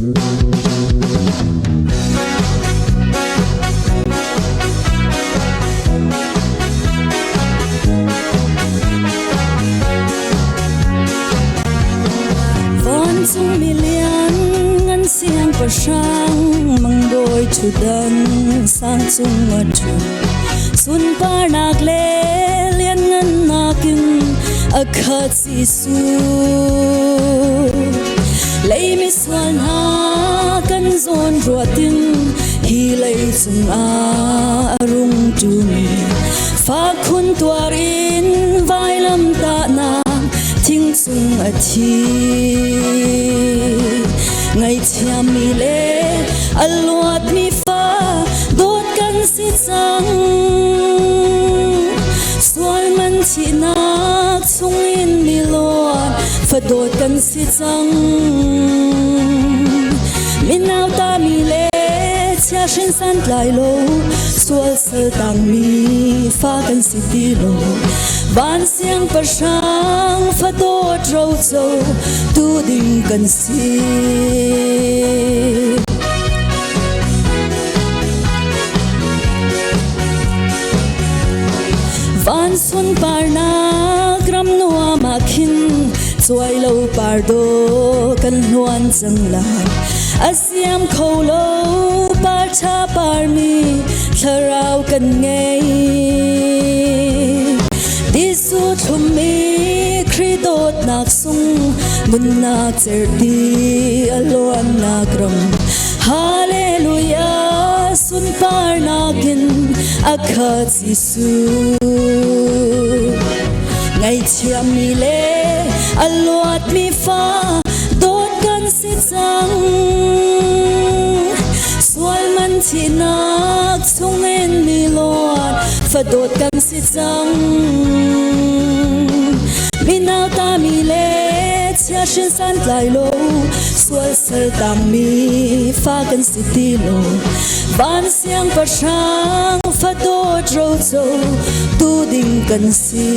Chung milian ngan siang pasang mangboy chudan sang chung matu sun par nak le lian ngan nakin akhat sisu lei mi swal na kan zon ruatin hi lei chung a arung tu mi fa khun tuarin vai lam ta na thing chung a thi ngày chiam mi le alwat mi fa dot kan si chang sual man chi nak chung in mi lo fa dot kan si chang min naw ta mi le cha shin san lai lo sual sal tang mi fa kan si ti lo ban siang pa sang fa dot ro zo tu ding kan si van sun par na gram nuwa makin chuai lo par do kan nuan chang lai asiam kholo par cha par mi tharau kan ngei disu thumi khridot nak sung mun nak cherdi alwan nakram hallelujah sun par nakin akhat sisu ngày chiam mi le alwat mi fa dot kan si chang sual man thi nak chung en mi loan fa dot kan si chang mi naw ta mi le cha shin san lai lo sual sal tam mi fa kan si ti lo ban siang pa sang fa dot ro zo tu ding kan si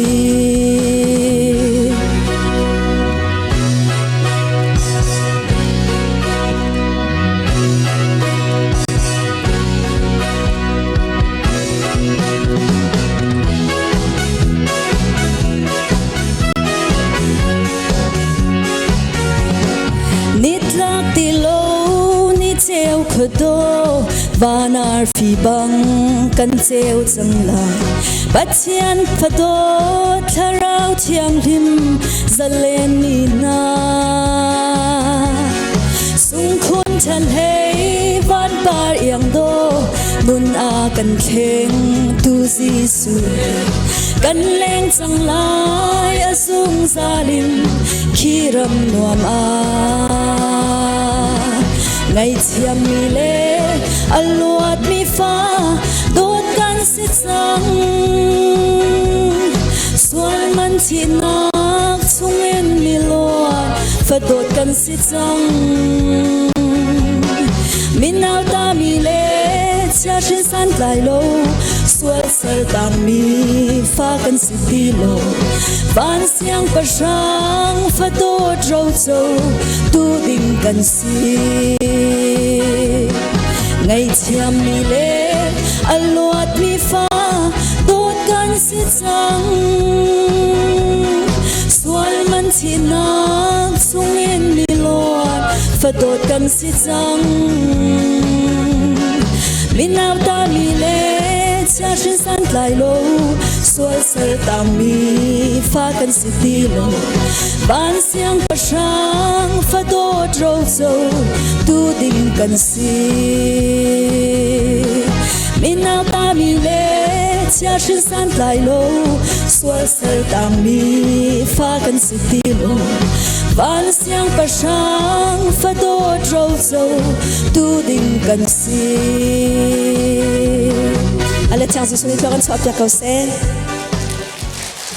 do vanar phi bang kan cheu chang lai pathian phado tharau thiang lim zalen ni na sung khun chan hei van par yang do mun a kan theng tu jisu kan leng chang lai asung zalim khiram nuam a ngày chiam mi le alwat mi fa dot kan si chang sual man chi nak chung en mi lo fa dot kan si chang min naw ta mi le cha shin san lai lo sual sal tam mi fa kan si ti lo van siang pa sang fa dot ro zo tu ding kan si ngày chiam mi le alwat mi fa dot kan si chang sual man chi nak chung en mi lo fa dot kan si chang min naw ta mi le cha shin san lai lo sual sal tam mi fa kan si ti lo ban siang pa sang fa dot ro zo tu ding kan si min naw ta mi le cha shin san lai lo sual sal tam mi fa kan si ti lo ban siang pa sang fa dot ro zo tu ding kan si alle tiang su ni toran chop ya ko se